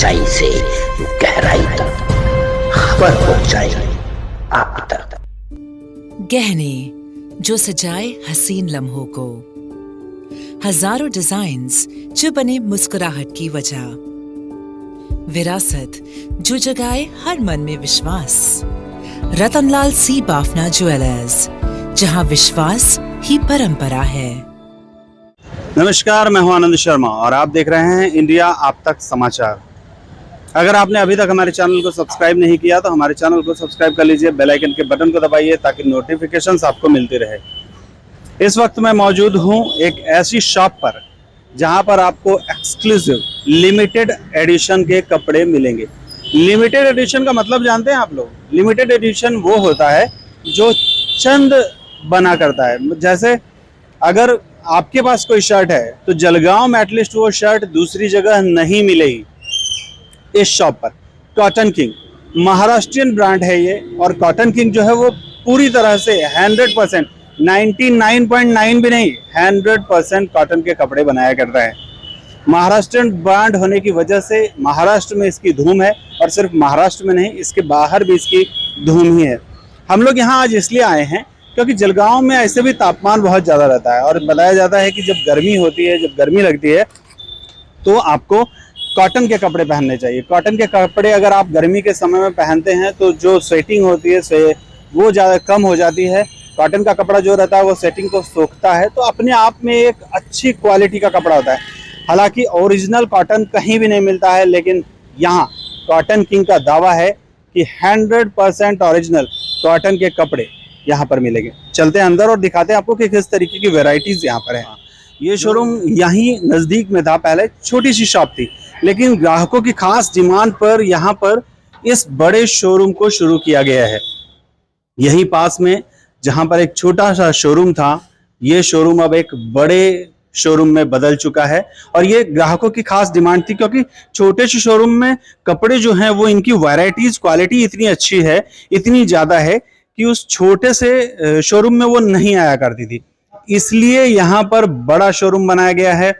सच्चाई से गहराई तक खबर पहुंचाएगी आप तक। गहने जो सजाए हसीन लम्हों को, हजारों डिजाइन्स जो बने मुस्कुराहट की वजह, विरासत जो जगाए हर मन में विश्वास। रतनलाल सी बाफना ज्वेलर्स, जहां विश्वास ही परंपरा है। नमस्कार, मैं हूं आनंद शर्मा और आप देख रहे हैं इंडिया आप तक समाचार। अगर आपने अभी तक हमारे चैनल को सब्सक्राइब नहीं किया तो हमारे चैनल को सब्सक्राइब कर लीजिए, बेल आइकन के बटन को दबाइए ताकि नोटिफिकेशंस आपको मिलती रहे। इस वक्त मैं मौजूद हूं एक ऐसी शॉप पर जहां पर आपको एक्सक्लूसिव लिमिटेड एडिशन के कपड़े मिलेंगे। लिमिटेड एडिशन का मतलब जानते हैं आप लोग? लिमिटेड एडिशन वो होता है जो चंद बना करता है। जैसे अगर आपके पास कोई शर्ट है तो जलगांव में एटलीस्ट वो शर्ट दूसरी जगह नहीं मिलेगी। इस शॉप पर कॉटन किंग महाराष्ट्रियन ब्रांड है ये, और कॉटन किंग जो है वो पूरी तरह से 100%, 99.9 भी नहीं, 100% कॉटन के कपड़े बनाया करता है। महाराष्ट्रियन ब्रांड होने की वजह से महाराष्ट्र में इसकी धूम है, और सिर्फ महाराष्ट्र में नहीं, इसके बाहर भी इसकी धूम ही है। हम लोग यहाँ आज इसलिए आए हैं क्योंकि जलगांव में ऐसे भी तापमान बहुत ज़्यादा रहता है, और बताया जाता है कि जब गर्मी होती है, जब गर्मी लगती है तो आपको कॉटन के कपड़े पहनने चाहिए। कॉटन के कपड़े अगर आप गर्मी के समय में पहनते हैं तो जो स्वेटिंग होती है वो ज़्यादा कम हो जाती है। कॉटन का कपड़ा जो रहता है वो स्वेटिंग को सोखता है, तो अपने आप में एक अच्छी क्वालिटी का कपड़ा होता है। हालांकि ओरिजिनल कॉटन कहीं भी नहीं मिलता है, लेकिन यहाँ कॉटन किंग का दावा है कि 100% ओरिजिनल कॉटन के कपड़े यहाँ पर मिलेंगे। चलते हैं अंदर और दिखाते हैं आपको कि किस तरीके की वेराइटीज यहाँ पर है। ये शोरूम यहीं नज़दीक में था, पहले छोटी सी शॉप थी, लेकिन ग्राहकों की खास डिमांड पर यहाँ पर इस बड़े शोरूम को शुरू किया गया है। यहीं पास में जहाँ पर एक छोटा सा शोरूम था, ये शोरूम अब एक बड़े शोरूम में बदल चुका है, और ये ग्राहकों की खास डिमांड थी क्योंकि छोटे से शोरूम में कपड़े जो हैं वो इनकी वैरायटीज क्वालिटी इतनी अच्छी है, इतनी ज़्यादा है कि उस छोटे से शोरूम में वो नहीं आया करती थी। इसलिए यहाँ पर बड़ा शोरूम बनाया गया है।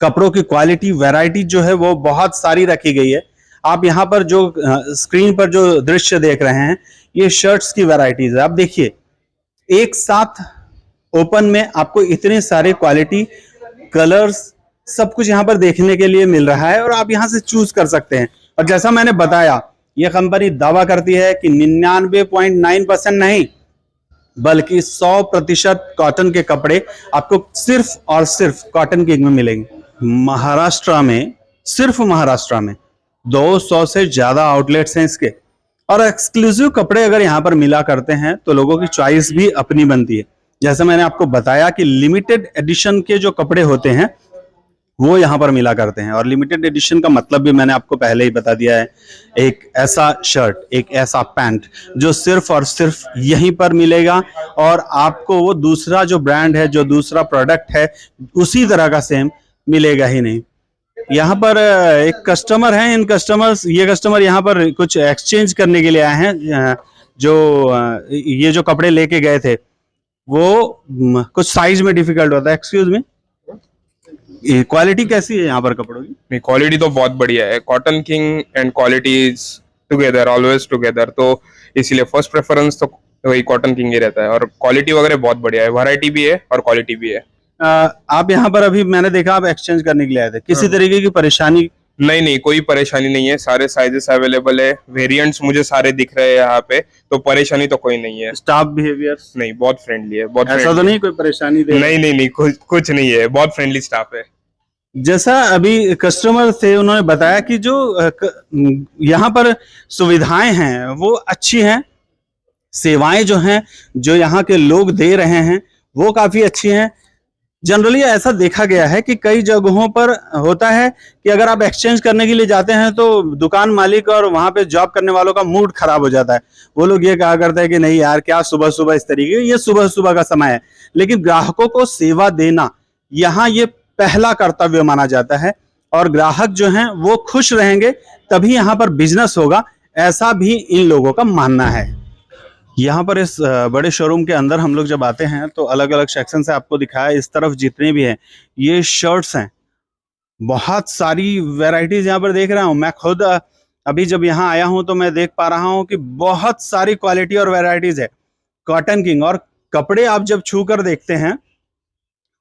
कपड़ों की क्वालिटी वैरायटी जो है वो बहुत सारी रखी गई है। आप यहाँ पर जो स्क्रीन पर जो दृश्य देख रहे हैं, ये शर्ट्स की वैरायटीज है। आप देखिए, एक साथ ओपन में आपको इतने सारे क्वालिटी, कलर्स, सब कुछ यहाँ पर देखने के लिए मिल रहा है, और आप यहाँ से चूज कर सकते हैं। और जैसा मैंने बताया, यह कंपनी दावा करती है कि 99.9% नहीं, बल्कि 100% कॉटन के कपड़े आपको सिर्फ और सिर्फ कॉटन किंग में मिलेंगे। महाराष्ट्र में, सिर्फ महाराष्ट्र में 200 से ज्यादा आउटलेट्स हैं इसके, और एक्सक्लूसिव कपड़े अगर यहाँ पर मिला करते हैं तो लोगों की चॉइस भी अपनी बनती है। जैसे मैंने आपको बताया कि लिमिटेड एडिशन के जो कपड़े होते हैं वो यहाँ पर मिला करते हैं, और लिमिटेड एडिशन का मतलब भी मैंने आपको पहले ही बता दिया है। एक ऐसा शर्ट, एक ऐसा पैंट जो सिर्फ और सिर्फ यहीं पर मिलेगा, और आपको वो दूसरा जो ब्रांड है, जो दूसरा प्रोडक्ट है, उसी तरह का सेम मिलेगा ही नहीं। यहाँ पर एक कस्टमर हैं, ये कस्टमर यहाँ पर कुछ एक्सचेंज करने के लिए आए हैं। ये जो कपड़े लेके गए थे वो कुछ साइज में डिफिकल्ट होता है। एक्सक्यूज मी, क्वालिटी कैसी है यहाँ पर कपड़ों की? क्वालिटी तो बहुत बढ़िया है। Cotton king and quality is together, always together, तो इसीलिए फर्स्ट प्रेफरेंस तो वही कॉटन किंग ही रहता है। और क्वालिटी वगैरह बहुत बढ़िया है, वैरायटी भी है और क्वालिटी भी है। आप यहाँ पर अभी मैंने देखा आप एक्सचेंज करने के लिए आए थे, किसी तरीके की परेशानी? नहीं, कोई परेशानी नहीं है, सारे साइजेस अवेलेबल है, वेरिएंट्स मुझे सारे दिख रहे हैं यहाँ पे, तो परेशानी तो कोई नहीं है। Staff behaviour? नहीं, बहुत फ्रेंडली है, बहुत ऐसा तो नहीं कोई परेशानी दे? नहीं, कुछ नहीं है, बहुत फ्रेंडली स्टाफ है। जैसा अभी कस्टमर थे, उन्होंने बताया कि जो यहाँ पर सुविधाएं हैं वो अच्छी हैं, सेवाएं जो हैं, जो यहाँ के लोग दे रहे हैं वो काफी अच्छी हैं। जनरली ऐसा देखा गया है कि कई जगहों पर होता है कि अगर आप एक्सचेंज करने के लिए जाते हैं तो दुकान मालिक और वहां पे जॉब करने वालों का मूड खराब हो जाता है। वो लोग ये कहा करते हैं कि नहीं यार, क्या सुबह सुबह इस तरीके, ये सुबह सुबह का समय है। लेकिन ग्राहकों को सेवा देना यहाँ ये पहला कर्तव्य माना जाता है, और ग्राहक जो हैं वो खुश रहेंगे तभी यहाँ पर बिजनेस होगा, ऐसा भी इन लोगों का मानना है। यहाँ पर इस बड़े शोरूम के अंदर हम लोग जब आते हैं तो अलग अलग सेक्शन से आपको दिखाया, इस तरफ जितने भी हैं ये शर्ट्स हैं, बहुत सारी वैरायटीज यहाँ पर देख रहा हूँ। मैं खुद अभी जब यहाँ आया हूँ तो मैं देख पा रहा हूँ कि बहुत सारी क्वालिटी और वैरायटीज है कॉटन किंग। और कपड़े आप जब छू कर देखते हैं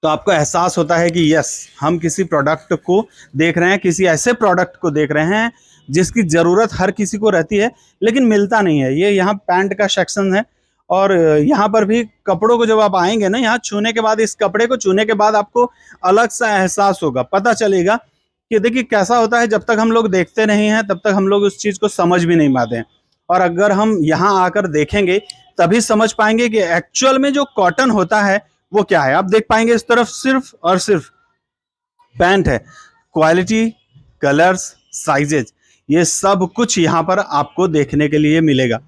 तो आपको एहसास होता है कि यस, हम किसी प्रोडक्ट को देख रहे हैं, किसी ऐसे प्रोडक्ट को देख रहे हैं जिसकी ज़रूरत हर किसी को रहती है लेकिन मिलता नहीं है। ये यहाँ पैंट का सेक्शन है और यहाँ पर भी कपड़ों को जब आप आएंगे ना, यहाँ छूने के बाद, इस कपड़े को छूने के बाद आपको अलग सा एहसास होगा, पता चलेगा कि देखिए कैसा होता है। जब तक हम लोग देखते नहीं हैं तब तक हम लोग उस चीज़ को समझ भी नहीं पाते हैं, और अगर हम यहाँ आकर देखेंगे तभी समझ पाएंगे कि एक्चुअल में जो कॉटन होता है वो क्या है। आप देख पाएंगे इस तरफ सिर्फ और सिर्फ पैंट है। क्वालिटी, कलर्स, साइजेज, ये सब कुछ यहाँ पर आपको देखने के लिए मिलेगा।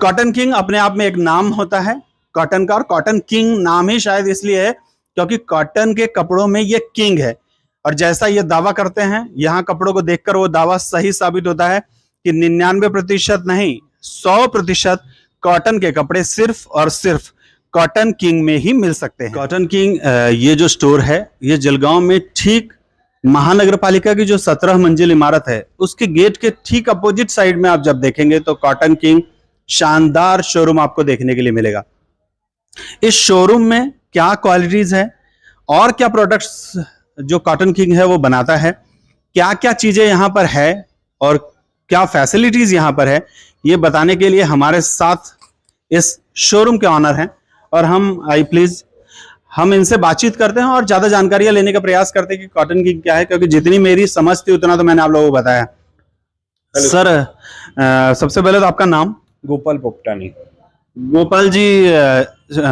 कॉटन किंग अपने आप में एक नाम होता है कॉटन का, और कॉटन किंग नाम ही शायद इसलिए है क्योंकि कॉटन के कपड़ों में ये किंग है। और जैसा ये दावा करते हैं, यहाँ कपड़ों को देखकर वो दावा सही साबित होता है कि 99% नहीं 100% कॉटन के कपड़े सिर्फ और सिर्फ कॉटन किंग में ही मिल सकते हैं। कॉटन किंग ये जो स्टोर है ये जलगांव में ठीक महानगर पालिका की जो 17 मंजिल इमारत है उसके गेट के ठीक अपोजिट साइड में आप जब देखेंगे तो कॉटन किंग शानदार शोरूम आपको देखने के लिए मिलेगा। इस शोरूम में क्या क्वालिटीज है और क्या प्रोडक्ट्स जो कॉटन किंग है वो बनाता है, क्या क्या चीजें यहाँ पर है और क्या फैसिलिटीज यहाँ पर है, ये बताने के लिए हमारे साथ इस शोरूम के ऑनर हैं और हम इनसे बातचीत करते हैं और ज्यादा जानकारियां लेने का प्रयास करते हैं कि कॉटन किंग क्या है, क्योंकि जितनी मेरी समझ थी उतना तो मैंने आप लोगों को बताया। सर, सबसे पहले तो आपका नाम? गोपाल पोपटानी। गोपाल जी,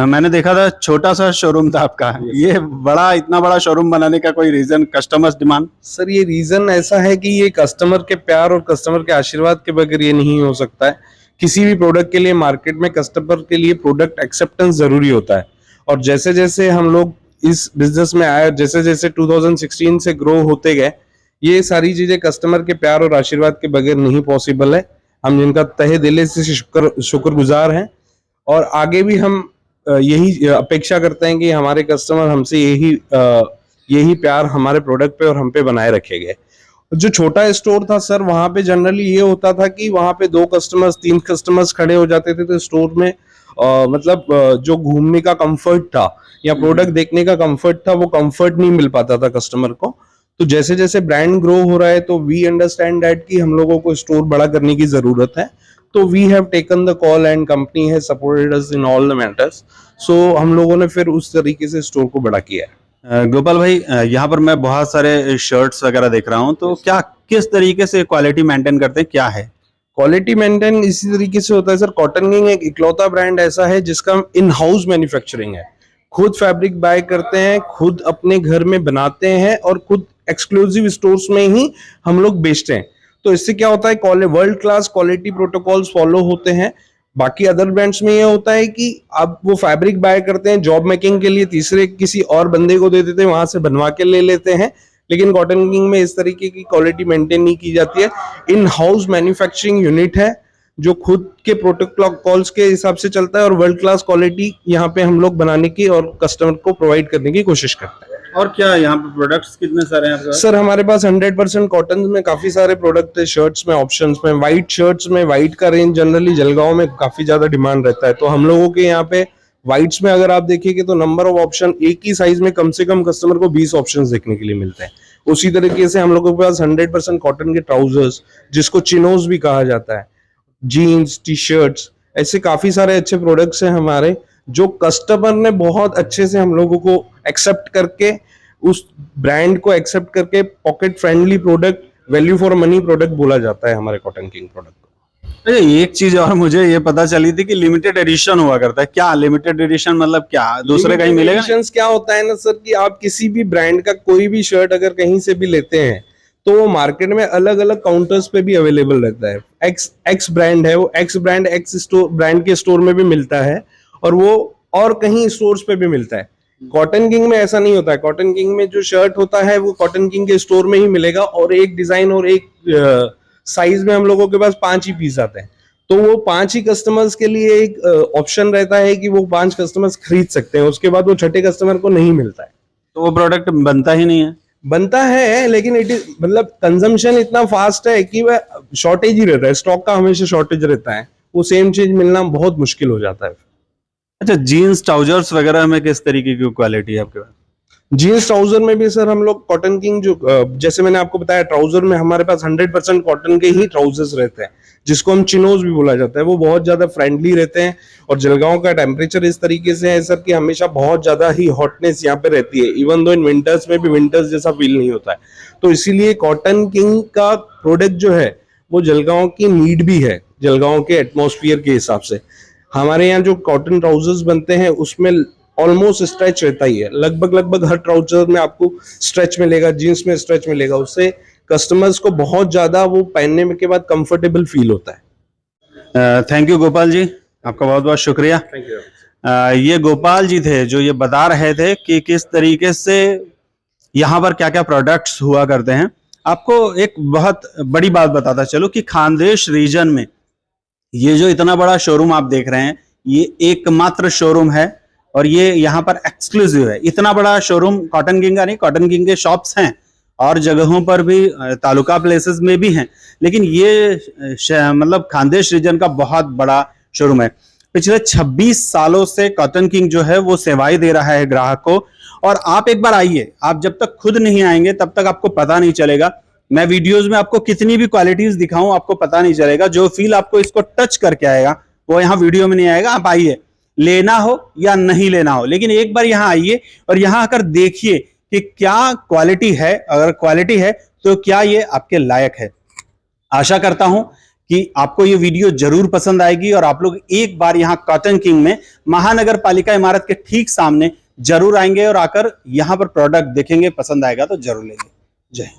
मैंने देखा था छोटा सा शोरूम था आपका, ये इतना बड़ा शोरूम बनाने का कोई रीजन? Customers demand? सर, ये रीजन ऐसा है कि ये कस्टमर के प्यार और कस्टमर के आशीर्वाद के बगैर ये नहीं हो सकता है। किसी भी प्रोडक्ट के लिए मार्केट में कस्टमर के लिए प्रोडक्ट एक्सेप्टेंस जरूरी होता है, और जैसे जैसे हम लोग इस बिजनेस में आए, जैसे जैसे 2016 से ग्रो होते गए, ये सारी चीजें कस्टमर के प्यार और आशीर्वाद के बगैर नहीं पॉसिबल है। हम जिनका तहे दिल से शुक्रगुजार हैं, और आगे भी हम यही अपेक्षा करते हैं कि हमारे कस्टमर हमसे यही प्यार हमारे प्रोडक्ट पे और हम पे बनाए रखेंगे। जो छोटा स्टोर था सर, वहां पे जनरली ये होता था कि वहां पे 2 कस्टमर्स 3 कस्टमर्स खड़े हो जाते थे, तो स्टोर में जो घूमने का कंफर्ट था या प्रोडक्ट देखने का कंफर्ट था, वो कंफर्ट नहीं मिल पाता था कस्टमर को। तो जैसे जैसे ब्रांड ग्रो हो रहा है तो वी अंडरस्टैंड दैट कि हम लोगों को स्टोर बड़ा करने की जरूरत है। तो we have taken the call and company has supported us in all the matters. So हम लोगों ने फिर उस तरीके से स्टोर को बड़ा किया है। गोपाल भाई, यहाँ पर मैं बहुत सारे शर्ट्स वगैरह देख रहा हूँ, तो क्या किस तरीके से क्वालिटी मेंटेन करते हैं, क्या है? क्वालिटी मेंटेन इसी तरीके से होता है सर। कॉटन किंग एक इकलौता ब्रांड ऐसा है जिसका इन हाउस मैन्युफैक्चरिंग है। खुद फैब्रिक बाय करते हैं, खुद अपने घर में बनाते हैं और खुद एक्सक्लूसिव स्टोर्स में ही हम लोग बेचते हैं। तो इससे क्या होता है, world class quality protocols follow होते हैं। बाकी अदर ब्रांड्स में ये होता है कि अब वो फैब्रिक बाय करते हैं जॉब मेकिंग के लिए, तीसरे किसी और बंदे को दे देते हैं, वहां से बनवा के ले लेते हैं। लेकिन कॉटन किंग में इस तरीके की क्वालिटी मेंटेन नहीं की जाती है। इन हाउस मैन्युफैक्चरिंग यूनिट है जो खुद के प्रोटोकॉल्स के हिसाब से चलता है, और वर्ल्ड क्लास क्वालिटी यहाँ पे हम लोग बनाने की और कस्टमर को प्रोवाइड करने की कोशिश करते हैं। और क्या यहाँ पे प्रोडक्ट्स कितने सारे हैं आपके? सर, हमारे पास 100% कॉटन में काफी सारे प्रोडक्ट है। शर्ट्स में, ऑप्शंस में, व्हाइट शर्ट्स में, व्हाइट का रेंज जनरली जलगांव में काफी ज्यादा डिमांड रहता है। तो हम लोगों के यहाँ पे व्हाइट्स में अगर आप देखेंगे तो नंबर ऑफ ऑप्शन, एक ही साइज में कम से कम कस्टमर को 20 ऑप्शंस देखने के लिए मिलते हैं। उसी तरीके से हम लोगों के पास 100% कॉटन के ट्राउजर्स, जिसको चिनोज भी कहा जाता है, जीन्स, टी शर्ट्स, ऐसे काफी सारे अच्छे प्रोडक्ट्स हैं हमारे, जो कस्टमर ने बहुत अच्छे से हम लोगों को एक्सेप्ट करके, उस ब्रांड को एक्सेप्ट करके pocket friendly product, value for money product बोला जाता है हमारे कॉटन किंग प्रोडक्ट को। एक चीज और मुझे ये पता चली थी कि लिमिटेड एडिशन हुआ करता है। क्या लिमिटेड एडिशन मतलब क्या दूसरे कहीं मिलेगा? क्या होता है ना सर, कि आप किसी भी ब्रांड का कोई भी शर्ट अगर कहीं से भी लेते हैं तो वो मार्केट में अलग अलग काउंटर्स पे भी अवेलेबल रहता है। एक्स ब्रांड है, वो x brand x store brand के स्टोर में भी मिलता है, और वो और कहीं स्टोर्स पे भी मिलता है। कॉटन किंग में ऐसा नहीं होता है। कॉटन किंग में जो शर्ट होता है वो कॉटन किंग के स्टोर में ही मिलेगा, और एक डिजाइन और एक साइज में हम लोगों के पास 5 ही पीस आते हैं। तो वो 5 ही कस्टमर्स के लिए एक ऑप्शन रहता है कि वो 5 कस्टमर्स खरीद सकते हैं, उसके बाद वो छठे कस्टमर को नहीं मिलता है। तो वो प्रोडक्ट बनता ही नहीं है। बनता है लेकिन इट इज मतलब कंजम्पशन इतना फास्ट है कि वह शॉर्टेज ही रहता है, स्टॉक का हमेशा शॉर्टेज रहता है, वो सेम चीज मिलना बहुत मुश्किल हो जाता है। अच्छा, जीन्स ट्राउजर्स वगैरह में किस तरीके की क्वालिटी है आपके पास? जीन्स ट्राउजर में भी सर हम लोग कॉटन किंग जो जैसे मैंने आपको बताया, ट्राउजर में हमारे पास 100% कॉटन के ही ट्राउजर्स रहते हैं, जिसको हम चिनोज भी बोला जाता है। वो बहुत ज्यादा फ्रेंडली रहते हैं और जलगांव का टेम्परेचर इस तरीके से है सर कि हमेशा बहुत ज्यादा ही हॉटनेस यहाँ पे रहती है, इवन दो इन विंटर्स में भी विंटर्स जैसा फील नहीं होता है। तो इसीलिए कॉटन किंग का प्रोडक्ट जो है वो जलगांव की नीड भी है, जलगांव के एटमॉस्फेयर के हिसाब से। हमारे यहाँ जो कॉटन ट्राउजर्स बनते हैं उसमें ऑलमोस्ट स्ट्रेच रहता ही है, लगभग हर ट्राउजर में आपको स्ट्रेच मिलेगा, जीन्स में स्ट्रेच मिलेगा। उससे कस्टमर्स को बहुत ज्यादा वो पहनने के बाद कंफर्टेबल फील होता है। थैंक यू गोपाल जी, आपका बहुत बहुत शुक्रिया। Thank you. ये गोपाल जी थे जो ये बता रहे थे कि किस तरीके से यहाँ पर क्या क्या प्रोडक्ट्स हुआ करते हैं। आपको एक बहुत बड़ी बात बताता चलो कि खानदेश रीजन में ये जो इतना बड़ा शोरूम आप देख रहे हैं, ये एकमात्र शोरूम है और ये यहाँ पर एक्सक्लूसिव है। इतना बड़ा शोरूम कॉटन किंग का नहीं, कॉटन किंग के शॉप्स हैं और जगहों पर भी, तालुका प्लेसेस में भी हैं, लेकिन ये मतलब खानदेश रीजन का बहुत बड़ा शोरूम है। पिछले 26 सालों से कॉटन किंग जो है वो सेवाएं दे रहा है ग्राहक को। और आप एक बार आइए, आप जब तक खुद नहीं आएंगे तब तक आपको पता नहीं चलेगा। मैं वीडियोस में आपको कितनी भी क्वालिटीज दिखाऊं आपको पता नहीं चलेगा। जो फील आपको इसको टच करके आएगा वो यहाँ वीडियो में नहीं आएगा। आप आइए, लेना हो या नहीं लेना हो, लेकिन एक बार यहाँ आइए और यहाँ आकर देखिए कि क्या क्वालिटी है। अगर क्वालिटी है तो क्या ये आपके लायक है। आशा करता हूं कि आपको ये वीडियो जरूर पसंद आएगी और आप लोग एक बार यहाँ कॉटन किंग में महानगर पालिका इमारत के ठीक सामने जरूर आएंगे और आकर यहाँ पर प्रोडक्ट देखेंगे, पसंद आएगा तो जरूर लेंगे। जय हिंद।